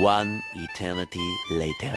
One eternity later.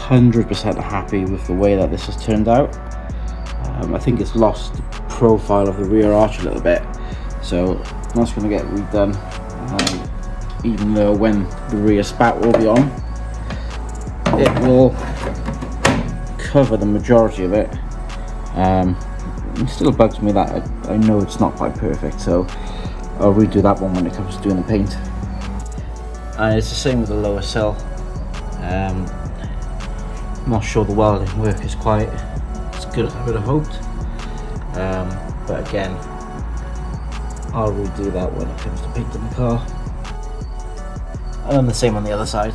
100% happy with the way that this has turned out. I think it's lost the profile of the rear arch a little bit, so that's going to get redone, even though when the rear spout will be on, it will cover the majority of it. It still bugs me that I know it's not quite perfect, so I'll redo that one when it comes to doing the paint. And it's the same with the lower sill. I'm not sure the welding work is quite as good as I would have hoped, but again, I'll redo that when it comes to painting the car. And then the same on the other side.